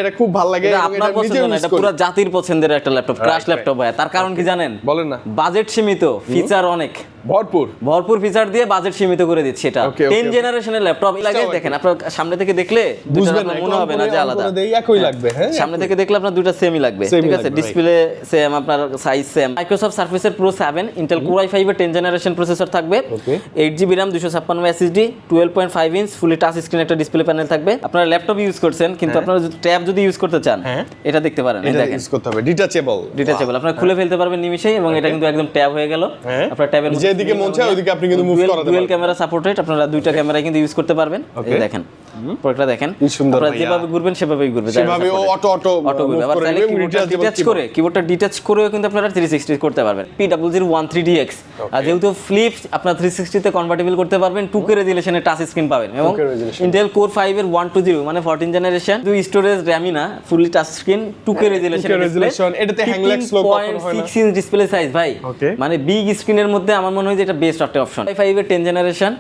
এটা খুব ভালো লাগে এটা আপনার পছন্দ না, এটা পুরো জাতির পছন্দের একটা ল্যাপটপ, ক্র্যাশ ল্যাপটপ ভাই। তার কারণ কি জানেন? বলেন না। বাজেট সীমিত, ফিচার অনেক ভরপুর ফিচার দিয়ে বাজেট সীমিত করে দিচ্ছে এটা। 10 জেনারেশনের ল্যাপটপ লাগে। দেখেন আপনার সামনে থেকে দেখলে দুটো মনে হবে না যে আলাদা, একই লাগবে। হ্যাঁ, সামনে থেকে দেখলে আপনার দুটো সেমই লাগবে, ঠিক আছে? ডিসপ্লে সেম, আপনার সাইজ সেম। মাইক্রোসফট সারফেসের Pro 7 ইন্টেল Core i5 এর 10 জেনারেশন প্রসেসর থাকবে, 8GB RAM, 256 SSD, 12.5 inch fully touch screen একটা ডিসপ্লে প্যানেল থাকবে। আপনারা ল্যাপটপ ইউজ করছেন, কিন্তু আপনারা ট্যাব যদি ইউজ করতে চান এটা দেখতে পারেন। এই দেখেন, ইউজ করতে হবে ডিটাচেবল, আপনারা খুলে ফেলতে পারবেন নিমিশেই, এবং এটা কিন্তু একদম ট্যাব হয়ে গেল। আপনার ট্যাবের যেদিকে মন চায় ওইদিকে আপনি কিন্তু মুভ করাতে পারবেন। ডুয়াল ক্যামেরা সাপোর্টেড, আপনারা দুইটা ক্যামেরা কিন্তু ইউজ করতে পারবেন। এই দেখেন প্রোডাক্টটা দেখেন, আপনারা যেভাবে ঘুরবেন সেভাবেই ঘুরবে, সেভাবে অটো ঘুরবে। আবার চাইলে কিবোর্ডটা ডিটাচ করেও কিন্তু আপনারা 360 করতে পারবেন। PW013DX, আর যেহেতু ফ্লিপ আপনারা 360 তে কনভার্টেবল করতে পারবেন, 2K রেজোলিউশনের টাচ স্ক্রিন পাবেন, এবং ইন্টেল Core 5 এর 120 মানে 14 জেনারেশন, দুই স্টোরেজ র্যামই না, ফুলি টাচ স্ক্রিন, 2K রেজোলিউশন, এটাতে হ্যাংলেক্স লো কখনো হয় না, 6 ইঞ্চ ডিসপ্লে সাইজ ভাই। মানে বিগ স্ক্রিনের মধ্যে আমার মনে হয় যে এটা বেস্ট একটা অপশন। i5 এর 10 জেনারেশন,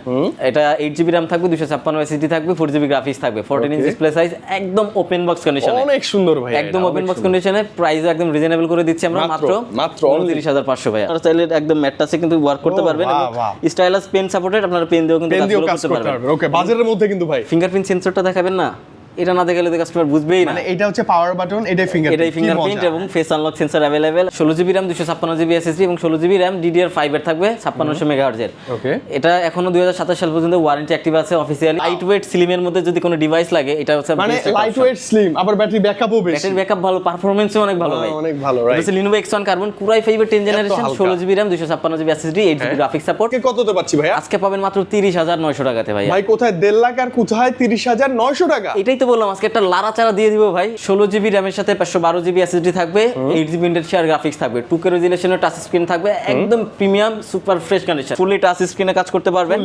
এটা 8GB RAM থাকবে, 256 SSD থাকবে, 4GB গ্রাফিক্স থাকবে, 14 ইঞ্চ ডিসপ্লে সাইজ, একদম ওপেন বক্স কন্ডিশনে, অনেক সুন্দর ভাই, একদম ওপেন বক্স কন্ডিশনে। প্রাইস একদম রিজনেবল করে দিচ্ছি আমরা, মাত্র 29500 ভাই। আপনারা চাইলে একদম ম্যাট টাচে কিন্তু ওয়ার্ক করতে পারবেন, এবং স্টাইলাস পেন সাপোর্টেড, আপনারা পেন দিয়েও কিন্তু কাজ করতে পারবেন। ওকে, বাজারের মধ্যে কিন্তু ভাই ফিঙ্গারপ্রিন্ট সেন্সরটা দেখাবেন না, এটা না দেখলে তো কাস্টমার বুঝবেই না। মানে এটা হচ্ছে পাওয়ার বাটন, এটাই ফিঙ্গারপ্রিন্ট এবং face unlock sensor available. 16GB RAM, 256GB SSD এবং 16GB RAM DDR5 এর থাকবে, 5600 MHz এর। ওকে, এটা এখনো 2027 সাল পর্যন্ত ওয়ারেন্টি অ্যাক্টিভ আছে অফিশিয়ালি। লাইট ওয়েট স্লিম এর মধ্যে যদি কোনো ডিভাইস লাগে, এটা হচ্ছে মানে লাইট ওয়েট স্লিম, আবার ব্যাটারি ব্যাকআপও বেশি, ব্যাটারি ব্যাকআপ ভালো, পারফরম্যান্সও অনেক ভালো ভাই, অনেক ভালো, রাইট। এটা Lenovo X1 Carbon Core i5 এর 10 generation, 16GB RAM, 256GB SSD, 8GB graphics support. কততে পাচ্ছি ভাই? আজকে পাবেন মাত্র 30900 টাকাতে ভাই। ভাই কোথায় 1.5 লাখ আর কোথায় 30900 টাকা? এটাই তো বললাম, আজকে একটা চারা দিয়ে দিব ভাই। 16GB RAM এর সাথে 512GB SSD থাকবে, 8GB ইন্টেল শেয়ার গ্রাফিক্স থাকবে, 2K রেজোলিউশনের টাচ স্ক্রিন থাকবে, একদম premium super fresh condition, fully touch স্ক্রিনে কাজ করতে পারবেন।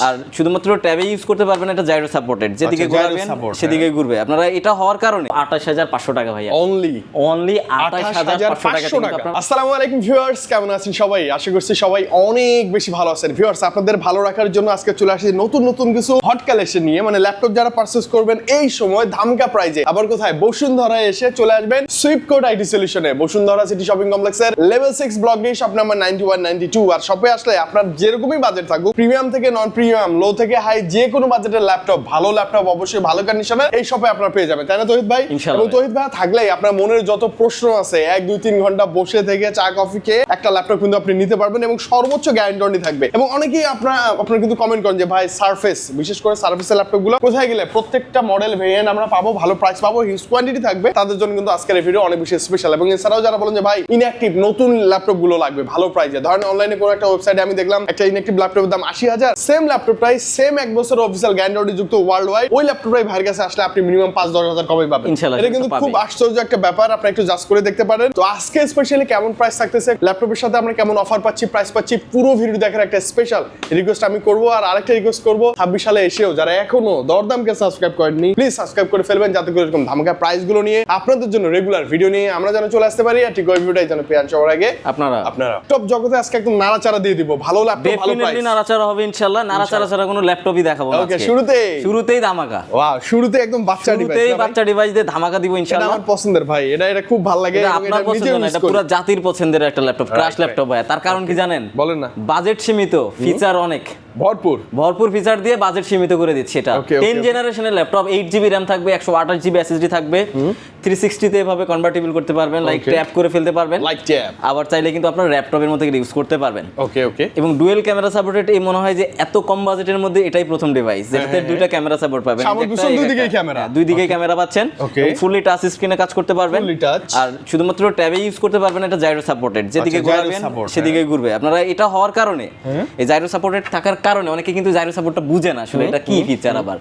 আর শুধুমাত্র ট্যাবে ইউজ করতে পারবেন, এটা জাইরো সাপোর্টেড, যেদিকে ঘোরাবেন সেদিকে ঘুরবে। আপনারা এটা হওয়ার কারণে 28500 টাকা ভাই, অনলি 28500 টাকা। আসসালামু আলাইকুম ভিউয়ার্স, কেমন আছেন সবাই? আশা করছি সবাই অনেক বেশি ভালো আছেন। ভিউয়ার্স, আপনাদের ভালো রাখার জন্য আজকে চলে আসি নতুন কিছু হট কালেকশন নিয়ে। মানে ল্যাপটপ যারা পারচেজ করবেন এই সময় ধামকা প্রাইজে, আবার কোথায় বসুন্ধরায় এসে চলে আসবেন সুইপকোড আইটি সলিউশনে, বসুন্ধরা সিটি শপিং কমপ্লেক্সের level 6 block D, shop number 91 92। আর শপে আসলে আপনার যেরকমই বাজেট থাকুক, প্রিমিয়াম থেকে নন প্রিমিয়াম, লো থেকে হাই, যে কোনো বাজেটের ল্যাপটপ, ভালো ল্যাপটপ অবশ্যই ভালো কন্ডিশনে এই শপে আপনারা পেয়ে যাবেন, তাই না তৌহিদ ভাই? এবং তৌহিদ ভাই থাকলেই আপনার মনের যত প্রশ্ন আছে 1-2-3 ঘন্টা বসে থেকে চা কফি খেয়ে একটা ল্যাপটপ কিন্তু আপনি নিতে পারবেন, এবং সর্বোচ্চ গ্যারান্টি থাকবে। এবং অনেকেই আপনারা কিন্তু কমেন্ট করেন যে ভাই সারফেস, বিশেষ করে সারফেসের ল্যাপটপগুলো কোথায় গেলে প্রত্যেকটা মডেল ভেরিয়েন্ট আমরা পাবো, ভালো প্রাইস পাবো, হিউজ কোয়ান্টিটি থাকবে, তাদের জন্য কিন্তু আজকের এই ভিডিও অনেক বেশি স্পেশাল। এবং এছাড়াও যারা বলেন যে ভাই ইনঅ্যাক্টিভ নতুন ল্যাপটপ গুলো লাগবে ভালো প্রাইসে, ধরেন অনলাইনে কোনো একটা ওয়েবসাইটে আমি দেখলাম একটা ইনঅ্যাক্টিভ ল্যাপটপের দাম 80000, সেম ল্যাপটপ প্রাইস, সেম 1 বছর অফিসিয়াল গ্যারান্টি যুক্ত ওয়ার্ল্ড ওয়াইড, ওই ল্যাপটপটাই ভাইয়ের কাছে আসলে আপনি মিনিমাম 5-10 হাজার কমে পাবেন। এটা কিন্তু খুব আশ্চর্য একটা ব্যাপার, আপনি একটু জাস্ট করে দেখতে পারেন। তো আজকে স্পেশালি কেমন প্রাইস থাকতেছে, ল্যাপটপের সাথে আমরা কেমন অফার পাচ্ছি, প্রাইস পাচ্ছি, পুরো ভিডিও দেখার একটা স্পেশাল রিকোয়েস্ট আমি করব। আর আরেকটা রিকোয়েস্ট করব, 26 সালে এসেও যারা এখনো দরদামকে সাবস্ক্রাইব করেননি, প্লিজ সাবস্ক্রাইব করে ফেলবেন, যাতে করে এরকম ধামাকা প্রাইস গুলো নিয়ে আপনাদের জন্য রেগুলার ভিডিও নিয়ে আমরা যেন চলে আসতে পারি। আর ঠিক ওই ভিডিওটাই যেন পেয়ে সবার আগে আপনারা টপ জগতে আজকে একদম নাড়াচাড়া দিয়ে দিব, ভালো ল্যাপটপ ভালো প্রাইস, ডেফিনেটলি নাড়াচাড়া হবে ইনশাআল্লাহ। নাড়াচাড়া ছাড়া কোনো ল্যাপটপই দেখাবো না। ওকে, শুরুতেই ধামাকা। ওয়াও, শুরুতে একদম বাচ্চা ডিভাইস দিয়ে ধামাকা দিব ইনশাআল্লাহ। এটা আমার পছন্দের ভাই, এটা খুব ভালো লাগে, এটা আপনার পছন্দ না, এটা পুরো জাতির পছন্দের একটা ল্যাপটপ, ক্র্যাশ ল্যাপটপ ভাই। তার কারণ কি জানেন? বলেন না। বাজেট সীমিত, ফিচার অনেক ভরপুর ফিচার দিয়ে বাজেট সীমিত করে দিচ্ছে এটা। 10 জেনারেশনের ল্যাপটপ, 8GB RAM থাকবে, 128GB SSD থাকবে, 360 তে এভাবে কনভার্টেবল করতে পারবেন, লাইক ট্যাপ করে ফেলতে পারবেন, আবার চাইলে কিন্তু আপনার ল্যাপটপের মধ্যে ইউজ করতে পারবেন। ওকে, এবং ডুয়াল ক্যামেরা সাপোর্টেড, এই মনে হয় যে এত কম বাজেটের মধ্যে এটাই প্রথম ডিভাইস যেটাতে দুইটা ক্যামেরা সাপোর্ট পাবেন, দুই দিকেই ক্যামেরা পাচ্ছেন, ফুলি টাচ স্ক্রিনে কাজ করতে পারবেন, আর শুধুমাত্র ট্যাবে ইউজ করতে পারবেন, এটা জাইরো সাপোর্টেড, যেদিকে ঘোরাবেন সেদিকে ঘুরবে। আপনারা এটা হওয়ার কারণে, এই জাইরো সাপোর্টেড থাকার কারণে, অনেকে কিন্তু জাইরো সাপোর্টটা বুঝে না আসলে এটা কি ফিচার। আবার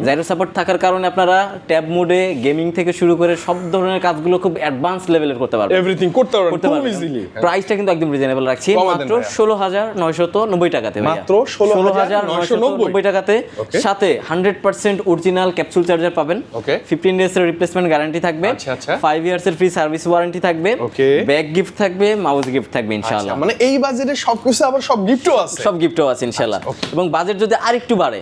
জাইরো সাপোর্ট থাকার কারণে আপনারা ট্যাব মোডে গেমিং থেকে শুরু করে সব ধরনের কাজগুলো খুব অ্যাডভান্স লেভেলের করতে পারবেন, এভরিথিং করতে পারবেন ইজিলি। প্রাইসটা কিন্তু একদম রিজনেবল রাখছি, মাত্র 16990 টাকাতে, মাত্র 16990 টাকাতে, সাথে 100% অরিজিনাল ক্যাপসুল চার্জার পাবেন, 15 ডেজ এর রিপ্লেসমেন্ট গ্যারান্টি থাকবে, 5 ইয়ার্স এর ফ্রি সার্ভিস ওয়ারেন্টি থাকবে, ব্যাগ গিফট থাকবে, মাউস গিফট থাকবে ইনশাআল্লাহ। মানে এই বাজেটে সবকিছু, আবার সব গিফটও আছে ইনশাআল্লাহ। এবং বাজেট যদি আরেকটু বাড়ে,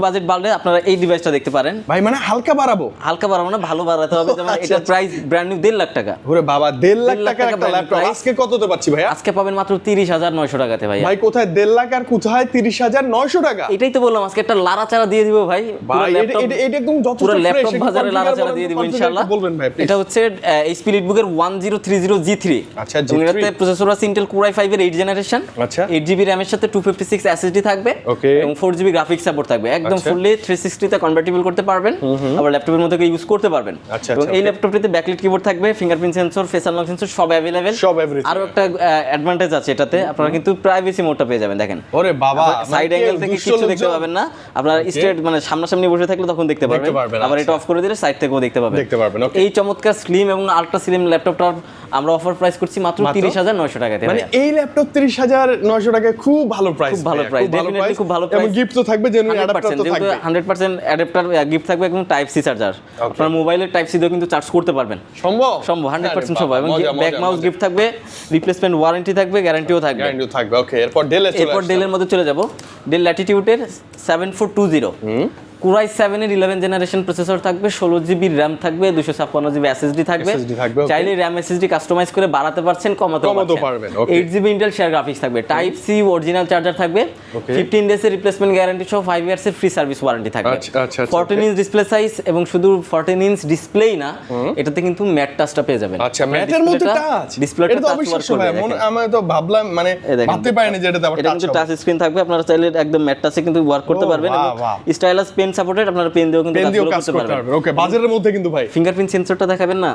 বাজেট বাড়লে আপনারা এই ডিভাইসটা দেখতে পারেন ভাই। মানে হালকা বাড়াবো না, ভালো বাড়াতে হবে। যেমন এটার প্রাইস ব্র্যান্ড নিউ 1.5 লাখ টাকা। ওরে বাবা, 1.5 লাখ টাকার একটা ল্যাপটপ আজকে কততে পাচ্ছি ভাই? আজকে পাবেন মাত্র 30,900 টাকাতে ভাই। ভাই কোথায় 1.5 লাখ আর কোথায় 30,900 টাকা? এটাই তো বললাম, আজকে একটা লাড়াচাড়া দিয়ে দিব ভাই। এটা একদম যথেষ্ট পুরো ফ্রেশ, ল্যাপটপ বাজারে লাড়াচাড়া দিয়ে দিব ইনশাআল্লাহ। বলবেন ভাই প্লিজ। এটা হচ্ছে HP EliteBook-এর 1030G3। আচ্ছা, এটাতে প্রসেসর আছে Intel Core i5 এর 8 জেনারেশন। আচ্ছা, 8GB RAM এর সাথে 256 SSD থাকবে এবং 4GB গ্রাফিক্স সাপোর্ট থাকবে। একদম ফুললি 360 তে কনভার্টিবল করতে পারবেন, আবার ল্যাপটপের মধ্যে ইউজ করতে পারবেন। এবং এই ল্যাপটপটিতে ব্যাকলাইট কিবোর্ড থাকবে, fingerprint sensor, face unlock sensor সব अवेलेबल। আরো একটা অ্যাডভান্টেজ আছে এটাতে, আপনারা কিন্তু প্রাইভেসি মোডটা পেয়ে যাবেন। দেখেন ওরে বাবা, সাইড অ্যাঙ্গেল থেকে কিছু দেখতে পাবেন না, আপনারা স্ট্রেট মানে সামনাসামনি বসে থাকলে তখন দেখতে পারবেন। আবার এটা অফ করে দিলে সাইড থেকেও দেখতে পাবেন। এই চমৎকার স্লিম এবং আলট্রা স্লিম ল্যাপটপটা আমরা অফার প্রাইস করছি মাত্র 30,900 টাকাতে। মানে এই ল্যাপটপ 30,900 টাকায় খুব ভালো প্রাইস, খুব ভালো প্রাইস, ডেফিনেটলি খুব ভালো প্রাইস। এবং গিফট তো থাকবে, জেনুইন অ্যাডাপ্টার তো থাকবে, 100% অ্যাডাপ্টার গিফট থাকবে এবং টাইপ সি চার্জার। আপনার মোবাইলের টাইপ সি দিয়েও কিন্তু চার্জ করতে পারবেন। সম্ভব 100% সম্ভব। এবং ব্যাক মাউস গিফট থাকবে, রিপ্লেসমেন্ট ওয়ারেন্টি থাকবে, গ্যারান্টিও থাকবে। ওকে, এরপর ডেলের মধ্যে চলে যাব। ডেল ল্যাটিটিউডের 7420 Core i7 এর 11 জেনারেশন প্রসেসর থাকবে, 16GB RAM থাকবে, 256GB SSD থাকবে। চাইলে RAM SSD কাস্টমাইজ করে বাড়াতে পারছেন, কমাতেও পারবেন। 8GB Intel শেয়ার গ্রাফিক্স থাকবে, টাইপ সি অরিজিনাল চার্জার থাকবে, 15 ডেজ এর রিপ্লেসমেন্ট গ্যারান্টি সহ 5 ইয়ার্স এর ফ্রি সার্ভিস ওয়ারেন্টি থাকবে। 14 ইঞ্চ ডিসপ্লে সাইজ এবং শুধু 14 ইঞ্চ ডিসপ্লেই না, এটাতে কিন্তু ম্যাট টাচটা পেয়ে যাবেন। আচ্ছা, ম্যাটের মধ্যে টাচ, ডিসপ্লেটা টাচ ওয়ার্ক করবে। আমি তো ভাবলাম, মানে ভাবতে পারিনি যে এটাতে আবার টাচ হবে। এটা কিন্তু টাচ স্ক্রিন থাকবে, আপনারা চাইলে একদম ম্যাট টাচে কিন্তু ওয়ার্ক করতে পারবেন। এবং স্টাইলাস পেন সাপোর্টেড, আপনারা পেন দিয়েও কিন্তু কাজ করতে পারবেন। ওকে, বাজারের মধ্যে কিন্তু ভাই ফিঙ্গারপ্রিন্ট সেন্সরটা দেখাবেন না,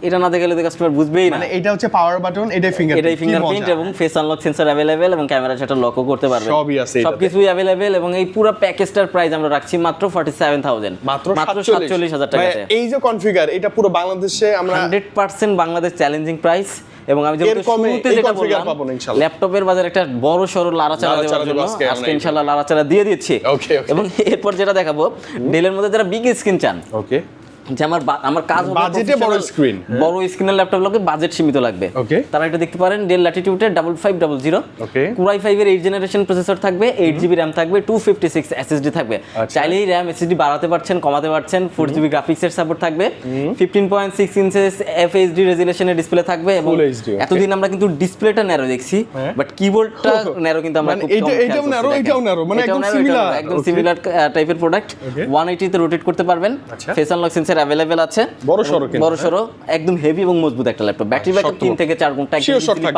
এটা না দেখালে তো কাস্টমার বুঝবেই না। মানে এটা হচ্ছে পাওয়ার বাটন, এটাই ফিঙ্গারপ্রিন্ট এবং ফেস আনলক সেন্সর अवेलेबल এবং ক্যামেরা শাটার লকও করতে পারবেন। সবই আছে, সবকিছুই अवेलेबल। এবং এই পুরো প্যাকেজটার প্রাইস আমরা রাখছি মাত্র 47,000, মাত্র 47,000 টাকাতে। এই যে কনফিগার, এটা পুরো বাংলাদেশে আমরা 100% বাংলাদেশ চ্যালেঞ্জিং প্রাইস। এবং আমি যেটা শুরুতে যেটা বললাম, ল্যাপটপের বাজারে একটা বড় সরো লাড়াচাড়া দেওয়ার জন্য আজকে ইনশাআল্লাহ লাড়াচাড়া দিয়ে দিচ্ছি। এবং এরপর যেটা দেখাবো, ডেলের মধ্যে যারা বিগ স্ক্রিন চান, ওকে, যে আমার কাজ হবে বাজেটে বড় স্ক্রিনের ল্যাপটপ লাগবে, বাজেট সীমিত লাগবে, তারা এটা দেখতে পারেন। ডেল ল্যাটিটিউডের 5500 Core i5 এর 8 জেনারেশন প্রসেসর থাকবে, 8GB RAM থাকবে, 256 SSD থাকবে। চাইলেই RAM SSD বাড়াতে পারছেন, কমাতে পারছেন। 4GB গ্রাফিক্সের সাপোর্ট থাকবে, 15.6 ইঞ্চেস FHD রেজোলিউশনের ডিসপ্লে থাকবে। এবং এতদিন আমরা কিন্তু ডিসপ্লেটা ন্যারো দেখছি, বাট কিবোর্ডটা ন্যারো কিন্তু আমরা খুব কম, এটাও ন্যারো, মানে একদম সিমিলার টাইপের প্রোডাক্ট। 180 তে রোটেট করতে পারবেন, ফেস আনলক সেন্সর अवेलेबल আছে, বড় সরো একদম হেভি এবং মজবুত একটা ল্যাপটপ। ব্যাটারি ব্যাকআপ 3 থেকে 4 ঘন্টা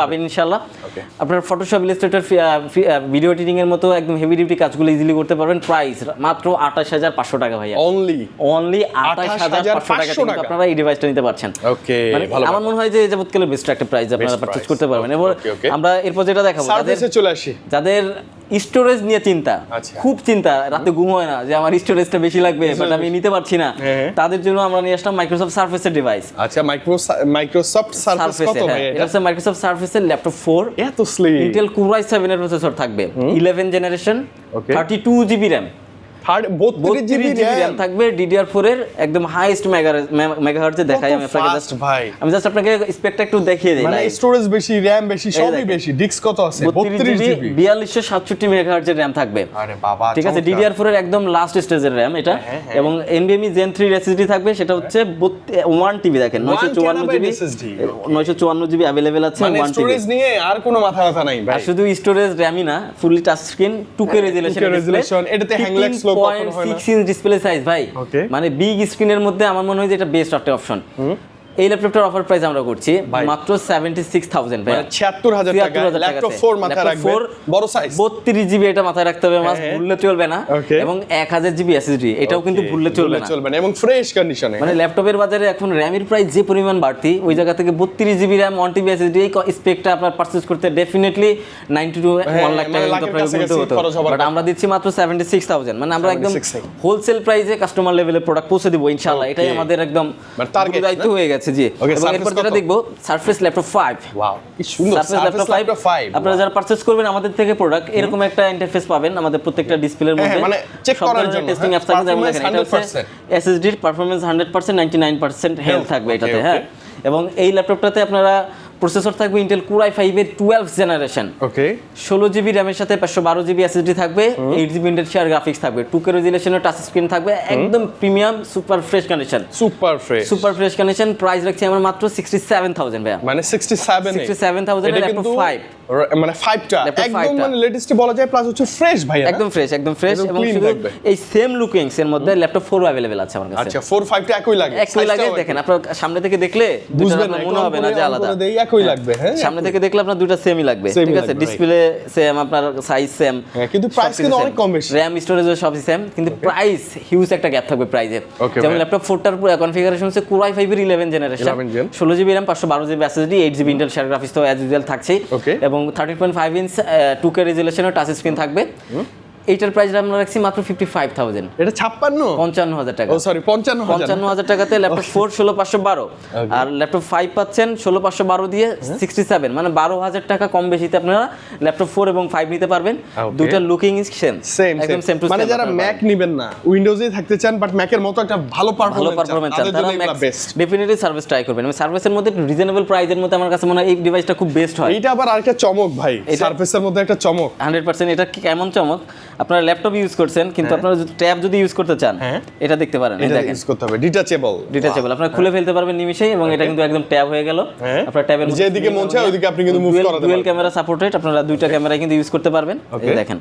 পাবেন ইনশাআল্লাহ। আপনার ফটোশপ, ইলাস্ট্রেটর, ভিডিও এডিটিং এর মতো একদম হেভি ডিউটি কাজগুলো ইজিলি করতে পারবেন। প্রাইস মাত্র 28,500 টাকা ভাইয়া, অনলি 28,500 টাকা কিন্তু আপনারা এই ডিভাইসটা নিতে পারছেন। ওকে, ভালো। আমার মনে হয় যে যাবতকালের বেস্ট একটা প্রাইস আপনারা পারচেজ করতে পারবেন। এবং আমরা এরপর যেটা দেখাবো, যাদের স্টোরেজ নিয়ে চিন্তা, খুব চিন্তা, রাতে ঘুম হয় না যে আমার স্টোরেজটা বেশি লাগবে বাট আমি নিতে পারছি না, তাদের জন্য আমরা নিয়ে আসলাম মাইক্রোসফট সারফেসের ডিভাইস। আচ্ছা, মাইক্রোসফট সারফেস কত ভাই? এটা হচ্ছে মাইক্রোসফট সারফেসের ল্যাপটপ 4, এত স্লিম, ইন্টেল Core i7 এর প্রসেসর থাকবে, 11 generation, 32GB RAM, 32GB RAM থাকবে, DDR4 এর একদম হাইয়েস্ট মেগাহার্টজে দেখাই আমি আপনাকে জাস্ট আপনাকে স্পেকটা একটু দেখিয়ে দেই। মানে স্টোরেজ বেশি, RAM বেশি, সবই বেশি। ডিস্ক কত আছে? 32GB 4267 মেগাহার্টজের RAM থাকবে। আরে বাবা, ঠিক আছে। DDR4 এর একদম লাস্ট স্টেজের RAM এটা। এবং NVMe Gen 3 SSD থাকবে, সেটা হচ্ছে 1TB। দেখেন 954GB अवेलेबल আছে, 1TB। মানে স্টোরেজ নিয়ে আর কোনো মাথা ব্যথা নাই ভাই। আর শুধু স্টোরেজ RAM-ই না, fully touch screen, 2K resolution, এটাতে হ্যাংলেক্স 6 ইঞ্চ ডিসপ্লে সাইজ ভাই। মানে বিগ স্ক্রিনের মধ্যে আমার মনে হয় যে এটা বেস্ট একটা অপশন। এই ল্যাপটপটার অফার প্রাইস আমরা করছি মাত্র 76,000 ভাই, 76,000 টাকা। ল্যাপটপ 4 মাথায় রাখবেন, বড় সাইজ, 32GB এটা মাথায় রাখতে হবে, মাস ভুললে চলবে না। এবং 1000GB SSD, এটাও কিন্তু ভুললে চলবে না, এবং ফ্রেশ কন্ডিশনে। মানে ল্যাপটপের বাজারে এখন র‍্যামের প্রাইস যে পরিমাণ বাড়তি, ওই জায়গা থেকে 32GB RAM 1TB SSD এই স্পেকটা আপনার পারচেজ করতে ডেফিনেটলি 90 to 1 লাখ টাকা কিন্তু আপনার গুনতে হতো, বাট আমরা দিচ্ছি মাত্র 76,000। মানে আমরা একদম হোলসেল প্রাইসে কাস্টমার লেভেলে প্রোডাক্ট পৌঁছে দেব ইনশাআল্লাহ। এটাই আমাদের একদম টার্গেট, দায়িত্ব হয়ে গেছে। জি, এবং এরপর যেটা দেখবো, সারফেস ল্যাপটপ 5। ওয়াও, কি সুন্দর সারফেস ল্যাপটপ 5। আপনারা যারা পারচেজ করবেন আমাদের থেকে প্রোডাক্ট, এরকম একটা ইন্টারফেস পাবেন আমাদের প্রত্যেকটা ডিসপ্লের মধ্যে, মানে চেক করার জন্য টেস্টিং অ্যাপস থাকে। যেমন দেখেন, এটা হচ্ছে SSD এর পারফরম্যান্স 100%, 99% হেলথ থাকবে এটাতে। হ্যাঁ, এবং এই ল্যাপটপটাতে আপনারা প্রসেসর থাকবে ইন্টেল Core i5 এর 12th জেনারেশন, ওকে 16GB র্যামের সাথে 512GB SSD থাকবে, 8GB ইন্টেল শেয়ার গ্রাফিক্স থাকবে, 2K রেজোলিউশনের টাচ স্ক্রিন থাকবে, একদম premium super fresh condition, super fresh condition. Price রাখছি আমরা মাত্র 67000 ভাইয়া, মানে 67000 এর ল্যাপটপ 5, মানে 5টা একদম মানে লেটেস্ট বলা যায়, প্লাস হচ্ছে ফ্রেশ ভাই, একদম ফ্রেশ এবং শুধু এই সেম লুকিংস এর মধ্যে ল্যাপটপ 4 अवेलेबल আছে আমার কাছে। আচ্ছা 4 5টা একই লাগে, দেখেন আপনার সামনে থেকে দেখলে দুটো মনে হবে না যে আলাদা, একই লাগবে। হ্যাঁ সামনে থেকে দেখলে আপনার দুটো সেমই লাগবে, ঠিক আছে, ডিসপ্লে সেম, আপনার সাইজ সেম, কিন্তু প্রাইস কিন্তু অনেক কম বেশি, র‍্যাম স্টোরেজ সবই সেম, কিন্তু প্রাইস হিউজ একটা গ্যাপ থাকবে প্রাইসে। যেমন ল্যাপটপ 4টার পুরো কনফিগারেশন হচ্ছে Core i5 এর 11 generation, 16GB RAM 512GB SSD, 8GB Intel share graphics তো অ্যাজ ইউজুয়াল থাকছেই, এবং 13.5 ইঞ্চ 2K রেজোলিউশনের টাচ স্ক্রিন থাকবে। এইটার প্রাইস আমরা রাখছি মাত্র 55000। এটা 55000 টাকা, ও সরি 55000 টাকাতে ল্যাপটপ 4 16512, আর ল্যাপটপ 5 পাচ্ছেন 16512 দিয়ে 67, মানে 12000 টাকা কম বেশিতে আপনারা ল্যাপটপ 4 এবং 5 নিতে পারবেন। দুটো লুকিং ইজ সেম, একদম সেম টু সেম। মানে যারা ম্যাক নেবেন না, উইন্ডোজে থাকতে চান বাট ম্যাকের মতো একটা ভালো পারফরম্যান্স চান, তারা ডেফিনেটলি সার্ভিস ট্রাই করবেন। আমি সার্ভিসের মধ্যে রিজনেবল প্রাইসের মধ্যে আমার কাছে মনে হয় এই ডিভাইসটা খুব বেস্ট হয়। এটা আবার আরেকটা চমক ভাই, সার্ভিসের মধ্যে একটা চমক 100%। এটা কেমন চমক, আপনারা ল্যাপটপ ইউজ করছেন কিন্তু আপনারা যদি ট্যাব যদি ইউজ করতে চান এটা দেখতে পারেন, এটা ইউজ করতে হবে ডিটাচেবল, আপনারা খুলে ফেলতে পারবেন নিমিষেই, এবং এটা কিন্তু একদম ট্যাব হয়ে গেল। আপনারা ট্যাবের যেদিকে মন চায় ওইদিকে আপনি কিন্তু মুভ করাতে পারবেন। ডুয়াল ক্যামেরা সাপোর্টেড, আপনারা দুইটা ক্যামেরা কিন্তু ইউজ করতে পারবেন। এই দেখেন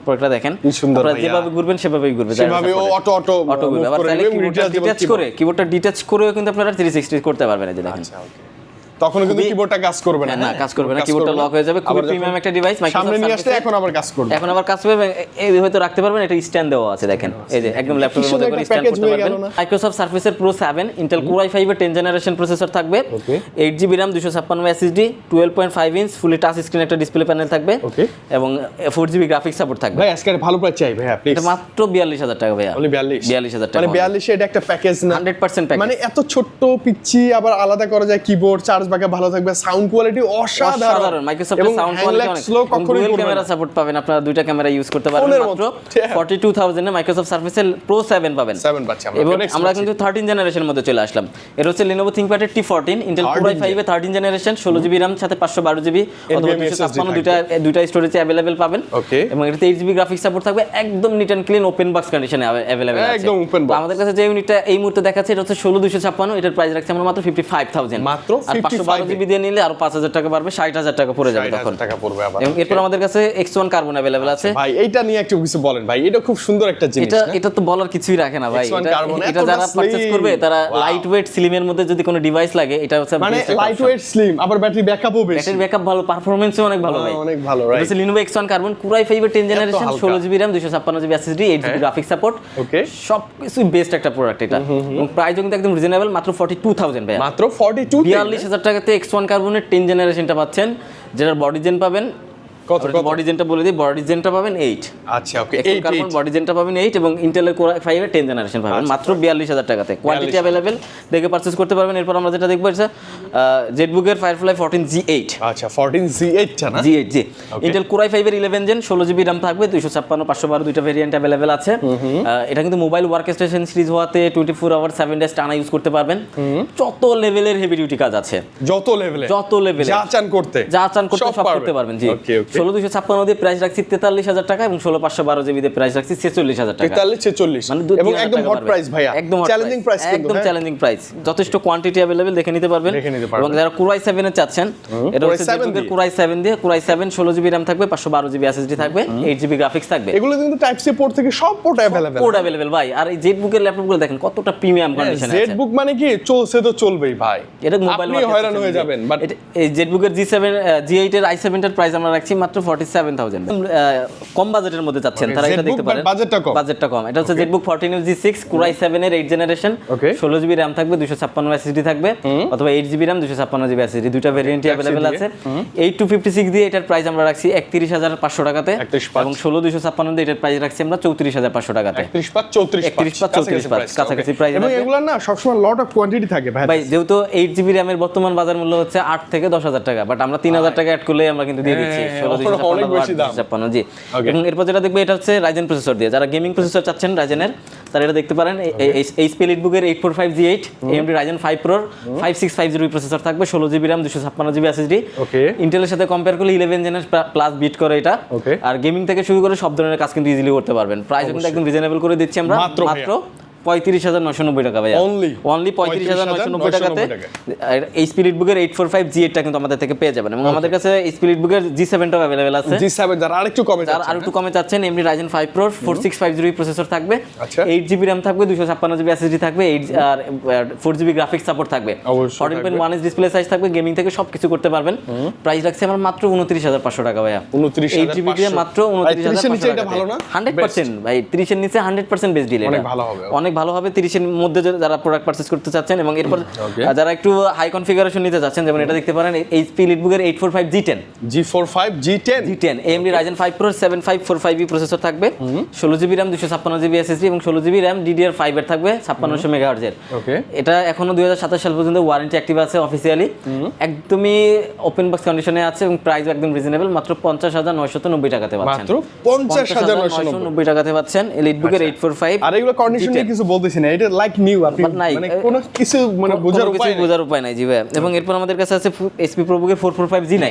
প্রোডাক্টটা দেখেন, আপনারা যেভাবে ঘুরবেন সেভাবেই ঘুরবে, সেভাবে অটো ঘুরবে। আবার চাইলে কিবোর্ডটা ডিটাচ করেও কিন্তু আপনারা 360 করতে পারবেন। এই যে দেখেন, তখন কিন্তু কিবোর্ডটা কাজ করবে না, কাজ করবে না, কিবোর্ডটা লক হয়ে যাবে। খুবই প্রিমিয়াম একটা ডিভাইস, সামনে নিয়ে আসলে এখন আবার কাজ করবে, এই হয়তো রাখতে পারবেন। এটা স্ট্যান্ড দেওয়া আছে দেখেন, এই যে একদম ল্যাপটপের মতো করে স্ট্যান্ড করতে পারবেন। মাইক্রোসফট সারফেসের Pro 7 ইন্টেল Core i5 এর 10 জেনারেশন প্রসেসর থাকবে, 8GB RAM 256 SSD, 12.5 inch fully touch screen একটা ডিসপ্লে প্যানেল থাকবে, এবং 4GB গ্রাফিক্স সাপোর্ট থাকবে। ভাই আজকে ভালো প্রাইস চাই ভাই, প্লিজ। এটা মাত্র 42000 টাকা ভাইয়া, only 42000 টাকা, মানে 42 এটা একটা প্যাকেজ না, 100% প্যাকেজ। মানে এত ছোট্ট পিচ্ছি, আবার আলাদা করা যায় কিবোর্ড, চার্জ ব্যাকআপ ভালো থাকবে, সাউন্ড কোয়ালিটি অসাধারণ, মাইক্রোসফটের সাউন্ড কোয়ালিটি অনেক, ডুয়াল ক্যামেরা সাপোর্ট পাবেন, আপনারা দুইটা ক্যামেরা ইউজ করতে পারবেন। মাত্র 42000 এ মাইক্রোসফট সারফেসের Pro 7 পাবেন। এবং আমরা কিন্তু 13 জেনারেশনের মধ্যে চলে আসলাম। এটা হচ্ছে Lenovo ThinkPad এর T14 ইন্টেল Core i5 এর 13 জেনারেশন, 16GB RAM সাথে 512GB অথবা 256 দুইটা স্টোরেজে अवेलेबल পাবেন, এবং এটাতে 8GB গ্রাফিক্স সাপোর্ট থাকবে, একদম neat and clean open box কন্ডিশনে अवेलेबल আছে, একদম ওপেন বক্স। আমাদের কাছে যে ইউনিটটা এই মুহূর্তে দেখাচ্ছে এটা হচ্ছে 16256, এটার প্রাইস রাখছি আমরা মাত্র 55000, মাত্র 512GB দিয়ে নিলে আরো 5000 টাকা বাড়বে, 60000 টাকা পড়ে যাবে তখন। এবং এরপর আমাদের কাছে X1 কার্বন अवेलेबल আছে। ভাই এইটা নিয়ে একটু কিছু বলেন ভাই, এটা খুব সুন্দর একটা জিনিস। এটা তো বলার কিছুই রাখে না ভাই, এটা যারা পারচেজ করবে তারা লাইট ওয়েট স্লিম এর মধ্যে যদি কোনো ডিভাইস লাগে, এটা হচ্ছে মানে লাইট ওয়েট স্লিম, আবার ব্যাটারি ব্যাকআপও বেশি, ব্যাটারি ব্যাকআপ ভালো, পারফরম্যান্সও অনেক ভালো ভাই, অনেক ভালো, রাইট। এটা Lenovo X1 carbon Core i5 এর 10 generation, 16GB RAM 256GB SSD, 8GB graphics support, সবকিছু বেস্ট একটা প্রোডাক্ট এটা। এবং প্রাইসও কিন্তু একদম রিজনেবল, মাত্র 42000 ভাই, মাত্র 42, 42000 টাকাতে X1 কার্বনের 10 জেনারেশনটা পাচ্ছেন, যেটার বডি জেন পাবেন কত, বডি জেনটা বলে দিই, বডি জেনটা পাবেন 8। আচ্ছা ওকে, 8 কার্বন বডি জেনটা পাবেন 8, এবং ইন্টেলের Core i5 এর 10 জেনারেশন পাবেন মাত্র 42000 টাকাতে। কোয়ান্টিটি अवेलेबल, দেখে পারচেজ করতে পারবেন। এরপর আমরা যেটা দেখব এটা ZBook এর Firefly 14 G8। আচ্ছা 14 G8 টা না, G8 জি, ইন্টেল Core i5 এর 11 জেন, 16GB RAM থাকবে, 256 512 দুইটা ভেরিয়েন্ট अवेलेबल আছে। এটা কিন্তু মোবাইল ওয়ার্কস্টেশন সিরিজ হওয়াতে 24 আওয়ার 7 ডেজ টানা ইউজ করতে পারবেন। যত লেভেলের হেভি ডিউটি কাজ আছে, যত লেভেলে যা চান করতে সব করতে পারবেন। জি, 16256 দিয়ে প্রাইস রাখছি 43000 টাকা, এবং 16212GB দিয়ে প্রাইস রাখছি 46000 টাকা, 43 মানে এবং একদম হট প্রাইস ভাইয়া, একদম চ্যালেঞ্জিং প্রাইস, একদম চ্যালেঞ্জিং প্রাইস, যথেষ্ট কোয়ান্টিটি अवेलेबल, দেখে নিতে পারবেন। এবং যারা Core i7 এর চাচ্ছেন, এটা হচ্ছে ZBook Core i7 দিয়ে, Core i7 16GB RAM থাকবে, 512GB SSD থাকবে, 8GB গ্রাফিক্স থাকবে। এগুলো কিন্তু টাইপ সি পোর্ট থেকে সব পোর্ট अवेलेबल ভাই। আর এই ZBook এর ল্যাপটপগুলো দেখেন কতটা প্রিমিয়াম কন্ডিশনে আছে। ZBook মানে কি চলছে তো চলবেই ভাই, এটা মোবাইল আপনি হয়রান হয়ে যাবেন। বাট এই ZBook এর G7 G8 এর i7 এর প্রাইস আমরা রাখছি মাত্র 47000। কম বাজেটের মধ্যে যাচ্ছেন তারা এটা দেখতে পারেন, বাজেটটা কম। এটা হচ্ছে ZBook 14 G6 Core i7 এর 8 জেনারেশন, 16GB RAM থাকবে, 256 SSD থাকবে, অথবা 8GB RAM 256GB SSD, দুইটা ভেরিয়েন্টই अवेलेबल আছে। 8256 দিয়ে এটার প্রাইস আমরা রাখছি 31500 টাকাতে, এবং 16256 দিয়ে এটার প্রাইস রাখছি আমরা 34500 টাকাতে, 35-34 কাছাকাছি প্রাইস। এবং এগুলা না সবসময় লট অফ কোয়ান্টিটি থাকে ভাই। যেহেতু 8GB RAM এর বর্তমান বাজার মূল্য হচ্ছে 8 থেকে 10000 টাকা, বাট আমরা 3000 টাকা অ্যাড করলে আমরা কিন্তু দিয়ে দিচ্ছি অনেক বেশি দাম 256 জি। এবং এরপর যেটা দেখবো এটা হচ্ছে রাইজেন প্রসেসর দিয়ে, যারা গেমিং প্রসেসর চাচ্ছেন রাইজেনের তারা এটা দেখতে পারেন। এইচপি এলিটবুকের 845G8 AMD Ryzen 5 Pro 5650 processor থাকবে, 16GB RAM 256GB SSD। ইন্টেলের সাথে কম্পেয়ার করলে 11 জেনের প্লাস বিট করে এটা। আর গেমিং থেকে শুরু করে সব ধরনের কাজ কিন্তু ইজিলি করতে পারবেন। প্রাইস কিন্তু একদম রিজনেবল করে দিচ্ছি আমরা মাত্র 35,990 টাকা ভাই, অনলি 35,990 টাকাতে এইচপি এলিটবুকের 845G8 টা কিন্তু আমাদের থেকে পেয়ে যাবেন। এবং আমাদের কাছে এইচপি এলিটবুকের G7 টাও अवेलेबल আছে। G7 যারা আরেকটু কমে চাচ্ছেন AMD Ryzen 5 Pro 4650 প্রসেসর থাকবে, 8GB RAM থাকবে, 256GB SSD থাকবে, 4GB গ্রাফিক্স সাপোর্ট থাকবে, 14.1 ইঞ্চ ডিসপ্লে সাইজ থাকবে, গেমিং থেকে সবকিছু করতে পারবেন। প্রাইস রাখছি আমরা মাত্র 29,500 টাকা ভাইয়া। 29,500 8GB দিয়ে মাত্র 29,500 টাকা। ভালো না 100% ভাই, 30 এর নিচে 100% বেস্ট ডিল। অনেক ভালো হবে, অনেক ভালো হবে 30 এর মধ্যে যারা প্রোডাক্ট পারচেজ করতে চাচ্ছেন। এবং এরপর যারা একটু হাই কনফিগারেশন নিতে চাচ্ছেন, যেমন এটা দেখতে পারেন এইচপি এলিটবুকের 845G10 AMD Ryzen 5 Pro 7545E processor থাকবে, 16GB RAM 256GB SSD এবং 16GB RAM DDR5 এর থাকবে 5600 MHz এর। এটা এখনো 2027 সাল পর্যন্ত ওয়ারেন্টি অ্যাক্টিভ আছে অফিসিয়ালি, একদমই ওপেন বক্স কন্ডিশনে আছে এবং প্রাইস একদম রিজনেবল মাত্র 50,990 টাকাতে পাচ্ছেন। মাত্র 50,990 টাকাতে পাচ্ছেন এলিটবুকের 845। আর এগুলো কন্ডিশন নিয়ে কিছু বলতেছি না, এটা লাইক নিউ, আপনি মানে কোনো কিছু মানে বোঝার উপায় নাই জি ভাই। এবং এরপর আমাদের কাছে আছে এইচপি প্রোবুকের 445G9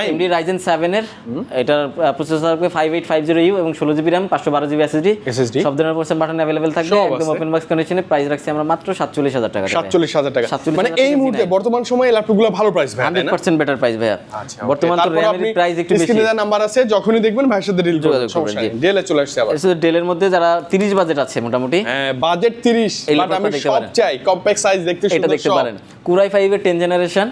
AMD Ryzen 7 এর, এটার প্রসেসর থাকবে 5850U এবং 16GB RAM 512GB SSD। সব ধরনের পারসেন্ট বাটন अवेलेबল থাকবে, একদম ওপেন বক্স কন্ডিশনে। প্রাইস রাখছি আমরা মাত্র 47,000 টাকা। 47,000 টাকা, মানে এই মুহূর্তে বর্তমান সময়ে ল্যাপটপগুলো ভালো প্রাইস ভাই, 100% বেটার প্রাইস ভাইয়া। বর্তমান তো RAM এর প্রাইস একটু বেশি। স্ক্রিনে নাম্বার আছে, যখনই দেখবেন ভাইয়ের সাথে ডিল করবেন, সমস্যা নেই। ডেলে চলে আসছে আবার। এসে ডেলের মধ্যে যারা 30 বাজেট আছে মোটামুটি, হ্যাঁ বাজেট 30, বাট আমি সব চাই কম্প্যাক্ট সাইজ দেখতে, এটা দেখতে পারেন। Core i5 এর 10 জেনারেশন,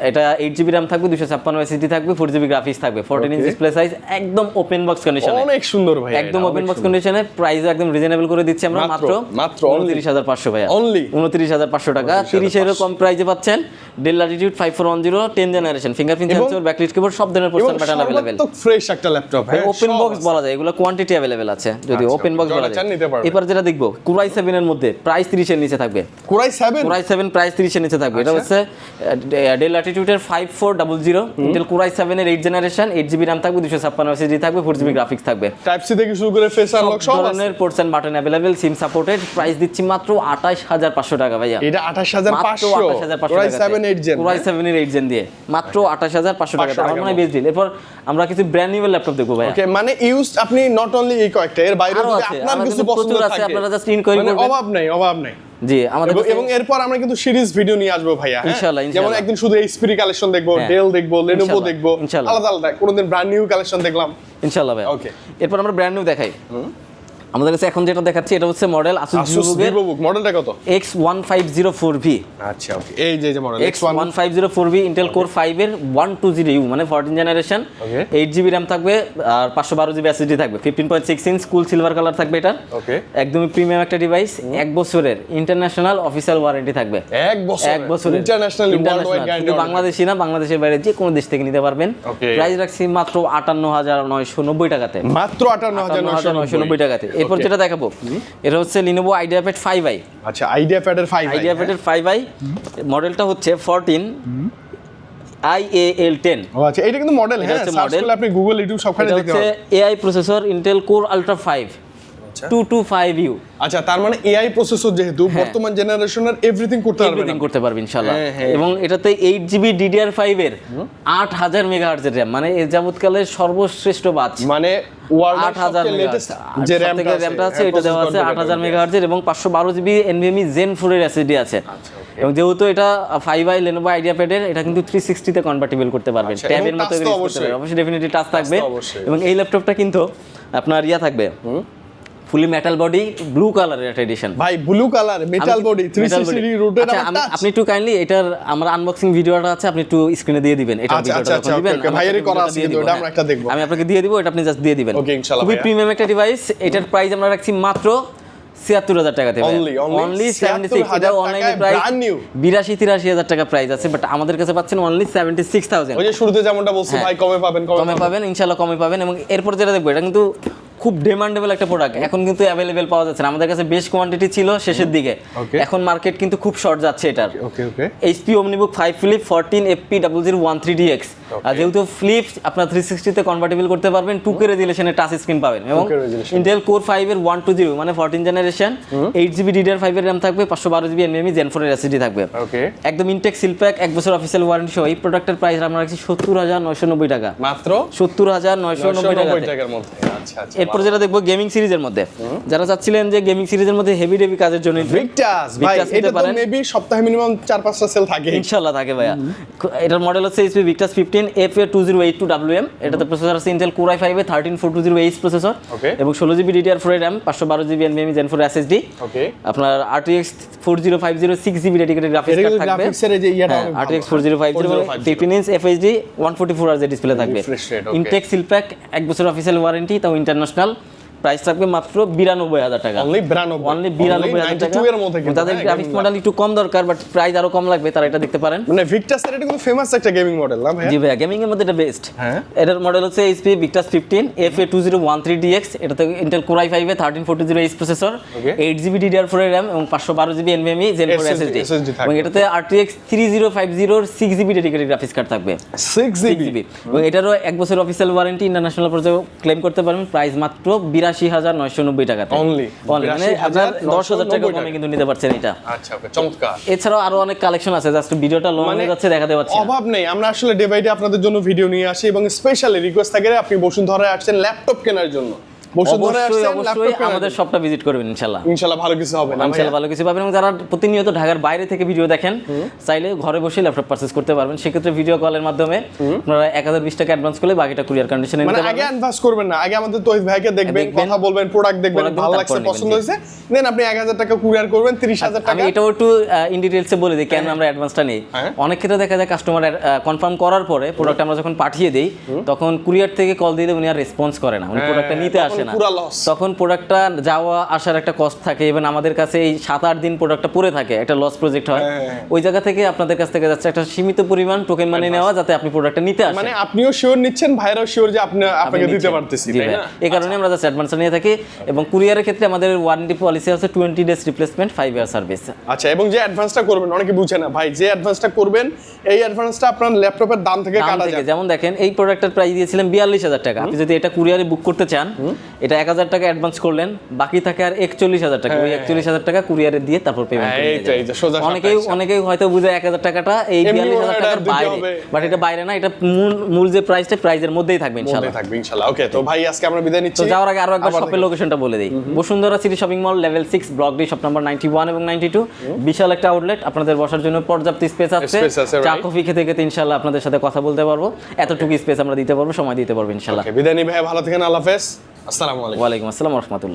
এটা 8GB RAM থাকবে, 256 SSD থাকবে, 4GB গ্রাফিক্স থাকবে, 14 ইঞ্চ ডিসপ্লে সাইজ, একদম ওপেন বক্স কন্ডিশনে, অনেক সুন্দর ভাই, একদম ওপেন বক্স কন্ডিশনে। প্রাইস একদম রিজনেবল করে দিচ্ছি আমরা মাত্র 29,500 ভাইয়া, অনলি 29,500 টাকা। 30 এর কম প্রাইসে পাচ্ছেন Dell Latitude 5410 10 generation, fingerprint sensor, backlit keyboard, সব ধরনের পারসেন্ট বাটন अवेलेबल। তো ফ্রেশ একটা ল্যাপটপ ভাই, ওপেন বক্স বলা যায়, এগুলো কোয়ান্টিটি अवेलेबल আছে যদি ওপেন বক্স বলা যায়। এবার যেটা দেখবো Core i7 এর মধ্যে প্রাইস 30 এর নিচে থাকবে। Core i7 প্রাইস 30 এর নিচে থাকবে। এটা হচ্ছে Dell Latitude এর 5400, Intel Core i7 এর 8 জেনারেশন, 8GB RAM থাকবে, 256 SSD থাকবে, 4GB গ্রাফিক্স থাকবে, টাইপ সি থেকে শুরু করে ফেস আনলক সব ধরনের ports and button available, SIM supported. Price দিচ্ছি মাত্র 28,500 টাকা ভাইয়া। এটা 28,500 Core i7 8 gen, Core i7 এর 8 জেন দিয়ে মাত্র 28,500 টাকা। আমার মনে হয় বেস্ট ডিল। এরপর আমরা কিছু ব্র্যান্ড নিউ ল্যাপটপ দেখবো ভাইয়া। ওকে, মানে ইউজড আপনি নট অনলি এই কয়েকটা, এর বাইরে যদি আপনার কিছু পছন্দ থাকে আপনারা জাস্ট ইনকোয়ারি করবেন, অভাব নাই জি আমাদের। এবং এরপর আমরা কিন্তু সিরিজ ভিডিও নিয়ে আসবো ভাইয়া, ইনশাআল্লাহ। যেমন একদিন শুধু এইচপি কালেকশন দেখবো, ডেল দেখবো, লেনোভো দেখবো, আলাদা আলাদা, কোনদিন ব্র্যান্ড নিউ কালেকশন দেখলাম ইনশাআল্লাহ ভাই। ওকে, এরপর আমরা ব্র্যান্ড নিউ দেখাই। আমাদের কাছে এখন যেটা দেখাচ্ছি এটা হচ্ছে মডেল Asus VivoBook, মডেলটা কত? X1504V। আচ্ছা ওকে, এই যে মডেল X1504V Intel Core 5 এর 120U, মানে 14 জেনারেশন, 8GB RAM থাকবে আর 512GB SSD থাকবে, 15.6 ইঞ্চ কুল সিলভার কালার থাকবে এটা। ওকে, একদমই প্রিমিয়াম একটা ডিভাইস, 1 বছরের ইন্টারন্যাশনাল অফিশিয়াল ওয়ারেন্টি থাকবে। 1 বছরের ইন্টারন্যাশনাল ওয়ারেন্টি গ্যারান্টি, বাংলাদেশি না, বাংলাদেশের বাইরে যে কোনো দেশ থেকে নিতে পারবেন। প্রাইস রাখছি মাত্র 58,990 টাকাতে, মাত্র 58,990 টাকাতে। এরপর যেটা দেখাবো এটা হচ্ছে Lenovo IdeaPad 5i। আচ্ছা, IdeaPad এর 5i, IdeaPad এর 5i মডেলটা হচ্ছে 14 IAL10। ও আচ্ছা, এটা কিন্তু মডেল, হ্যাঁ সার্চ করলে আপনি গুগল ইউটিউব সবখানে দেখতে পাবেন। AI processor Intel Core Ultra 5 225U। আচ্ছা, তার মানে AI প্রসেসর যেহেতু বর্তমান জেনারেশনের এভরিথিং করতে পারবে ইনশাআল্লাহ। এবং এটাতে 8GB DDR5 এর 8000 মেগাহার্জ এর RAM, মানে এর যাবতকালের সর্বশ্রেষ্ঠ বাচ, মানে ওয়ার্ল্ড 8000 লেটেস্ট যে র‍্যামটা আছে এটা দেওয়া আছে 8000 মেগাহার্জ এর, এবং 512GB NVMe Zen 4 এর SSD আছে। এবং যেহেতু এটা 5i Lenovo IdeaPad এর, এটা কিন্তু 360 তে কনভার্টেবল করতে পারবেন, ট্যাবের মতো ইউজ করতে পারবেন, অবশ্যই ডেফিনেটলি টাচ থাকবে। এবং এই ল্যাপটপটা কিন্তু আপনার থাকবে ফুলি মেটাল বডি, ব্লু কালারের একটা এডিশন ভাই, ব্লু কালার মেটাল বডি 360 রুটের। আপনি একটু কাইন্ডলি এটার আমরা আনবক্সিং ভিডিওটা আছে, আপনি একটু স্ক্রিনে দিয়ে দিবেন, এটা ভিডিওটা যখন দিবেন ভাইয়েরই করা আছে কিন্তু এটা আমরা একটা দেখব, আমি আপনাকে দিয়ে দিব, এটা আপনি জাস্ট দিয়ে দিবেন। ওকে ইনশাআল্লাহ। খুবই প্রিমিয়াম একটা ডিভাইস, এটার প্রাইস আমরা রাখছি মাত্র 76,000 টাকাতে, অনলি 76। এটা অনলাইনে প্রাইস 82-83,000 টাকা প্রাইস আছে, বাট আমাদের কাছে পাচ্ছেন অনলি 76,000। ওই যে শুরুতে যেমনটা বলছি ভাই, কমে পাবেন ইনশাআল্লাহ, কমে পাবেন। এবং এরপর যেটা দেখবো এটা কিন্তু খুব ডিমান্ডেবল একটা প্রোডাক্ট, এখন কিন্তু অ্যাভেলেবেল পাওয়া যাচ্ছে না, আমাদের কাছে বেশ কোয়ান্টিটি ছিল শেষের দিকে, এখন মার্কেট কিন্তু খুব শর্ট যাচ্ছে এটার। HP OmniBook 5 Flip 14 FP0013DX আর যেহেতু ফ্লিপ আপনার 360 তে কনভার্টেবল করতে পারবেন, 2K রেজোলিউশনে টাচ স্ক্রিন পাবেন এবং ইন্টেল কোর 5 এর 120 মানে 14 জেনারেশন 8GB DDR5 এর RAM থাকবে, 512GB NVMe Gen 4 এর SSD থাকবে। ওকে, একদম ইনটেক সিল প্যাক, 1 বছর অফিশিয়াল ওয়ারেন্টি সহ এই প্রোডাক্টের প্রাইস আমরা রাখছি 70990 টাকা, মাত্র 70990 টাকার মধ্যে। আচ্ছা আচ্ছা, এরপর যেটা দেখবো গেমিং সিরিজের মধ্যে, যারা চাচ্ছিলেন যে গেমিং সিরিজের মধ্যে হেভি ডেভি কাজের জন্য ভিক্টাস ভাই, এটা তো মেবি সপ্তাহে মিনিমাম 4-5টা সেল থাকে ইনশাআল্লাহ থাকে ভাইয়া। এটার মডেল হচ্ছে HP Victus 15FA2082WM, এটাতে প্রসেসর আছে Intel Core i5 এর 13420H প্রসেসর এবং 16GB DDR4 RAM, 512GB NVMe Gen 4 SSD। ওকে, আপনার RTX 4050 6GB dedicated graphics card থাকবে, গ্রাফিক্সের এই যে ইয়াটা RTX 4050 15 inch FHD 144Hz display থাকবে, ইনটেক সিল প্যাক, 1 বছর অফিশিয়াল ওয়ারেন্টি, তাও ইন্টারন্যাশনাল। প্রাইস থাকবে মাত্র 92000 টাকা, অনলি 92000 টাকা। এর মধ্যে কিন্তু তাদের গ্রাফিক্স মডেল একটু কম দরকার, বাট প্রাইস আরো কম লাগবে, তারা এটা দেখতে পারেন। মানে ভিক্টাস এর এটা কিন্তু ফেমাস একটা গেমিং মডেল না ভাই? জি ভাই, গেমিং এর মধ্যে এটা বেস্ট। হ্যাঁ, এটার মডেল হচ্ছে HP Victus 15FA2013DX, এটাতে Intel Core i5 এর 13420H প্রসেসর, 8GB DDR4 এর RAM এবং 512GB NVMe Gen 4 SSD এবং এটাতে RTX 3050 6GB dedicated graphics card থাকবে, 6GB এবং এটারও 1 বছর অফিশিয়াল ওয়ারেন্টি, ইন্টারন্যাশনাল পর্যায়ে ক্লেম করতে পারবেন। প্রাইস মাত্র 82990 টাকাতে অনলি, মানে আপনার 10000 টাকা কমে কিন্তু নিতে পারছেন এটা। আচ্ছা ওকে, চমৎকার। এছাড়াও আরো অনেক কালেকশন আছে, জাস্ট ভিডিওটা লং হয়ে যাচ্ছে, দেখাতে পাচ্ছি না। অভাব নেই, আমরা আসলে ডে বাই ডে আপনাদের জন্য ভিডিও নিয়ে আসি এবং স্পেশালি রিকোয়েস্ট থাকে আপনি বসুন্ধরায় আসছেন ল্যাপটপ কেনার জন্য, অবশ্যই আমাদের শপটা ভিজিট করবেন, ইনশাআল্লাহ ভালো কিছু হবে না, ইনশাআল্লাহ ভালো কিছু পাবেন। এবং যারা প্রতিনিয়ত ঢাকার বাইরে থেকে ভিডিও দেখেন, চাইলে ঘরে বসে ল্যাপটপ পারচেজ করতে পারবেন। সেক্ষেত্রে ভিডিও কলের মাধ্যমে আপনারা 1020 টাকা অ্যাডভান্স করলে বাকিটা কুরিয়ার কন্ডিশনে নিতে পারবেন। আগে অ্যাডভান্স করবেন না, আগে আমাদের তৌহিদ ভাইকে দেখবেন, কথা বলবেন, প্রোডাক্ট দেখবেন, ভালো লাগছে, পছন্দ হয়েছে, দেন আপনি 1000 টাকা কুরিয়ার করবেন, 30000 টাকা। আমি এটাও একটু ইন ডিটেইলসে বলে দিই কেন আমরা অ্যাডভান্সটা নেই। অনেক ক্ষেত্রে দেখা যায় কাস্টমার কনফার্ম করার পরে প্রোডাক্ট আমরা যখন পাঠিয়ে দেই, তখন কুরিয়ার থেকে কল দিয়ে উনি আর রেসপন্স করে না, উনি প্রোডাক্টটা নিতে আসে না, তখন প্রোডাক্টটা যাওয়া আসার একটা কস্ট থাকে, এবং আমাদের কাছে এই 7-8 দিন প্রোডাক্টটা পড়ে থাকে, একটা লস প্রজেক্ট হয়। ওই জায়গা থেকে আপনাদের কাছ থেকে যাচ্ছে একটা সীমিত পরিমাণ টোকেন মানি নেওয়া, যাতে আপনি প্রোডাক্টটা নিতে আসেন, মানে আপনিও শিওর নিচ্ছেন, ভাইরাও শিওর যে আপনাকে দিতে পারতেছি, তাই না? এই কারণে আমরা জাস্ট অ্যাডভান্স নিয়ে থাকি। এবং কুরিয়ারের ক্ষেত্রে আমাদের ওয়ারেন্টি পলিসি আছে 20 ডেজ রিপ্লেসমেন্ট, 5 ইয়ার সার্ভিস। আচ্ছা, এবং যে অ্যাডভান্সটা করবেন, অনেকে বুঝে না ভাই, যে অ্যাডভান্সটা করবেন এই অ্যাডভান্সটা আপনার ল্যাপটপের দাম থেকে কাটা যাবে। যেমন দেখেন এই প্রোডাক্টের প্রাইস দিয়েছিলাম 42000 টাকা, আপনি যদি এটা কুরিয়ারে বুক করতে চান, এটা 1000 টাকা অ্যাডভান্স করলেন, বাকি থাকে আর 41000 টাকা। ওই 41000 টাকা কুরিয়ারে দিয়ে তারপর পেমেন্ট করবেন। অনেকেই হয়তো বুঝে 1000 টাকাটা এই 42000 টাকার বাইরে, বাট এটা বাইরে না, এটা মূল যে প্রাইসটা প্রাইজের মধ্যেই থাকবে ইনশাআল্লাহ। ওকে, তো ভাই আজকে আমরা বিদায় নিচ্ছি। তো যাওয়ার আগে আরো একবার শপের লোকেশনটা বলে দেই। Bashundhara city shopping mall level 6 block D, shop number 91 এবং 92। বিশাল একটা আউটলেট, আপনাদের বসার জন্য পর্যাপ্ত স্পেস আছে, চা কফি খেতে খেতে ইনশাআল্লাহ আপনাদের সাথে কথা বলতে পারবো, এতটুকু স্পেস আমরা দিতে পারবো, সময় দিতে পারবো ইনশাআল্লাহ। বিদায় নি ভাই, ভালো থাকেন, আল্লাহ হাফেজ, আসসালামু আলাইকুম। ওয়া আলাইকুম আসসালাম ওয়া রাহমাতুল্লাহ।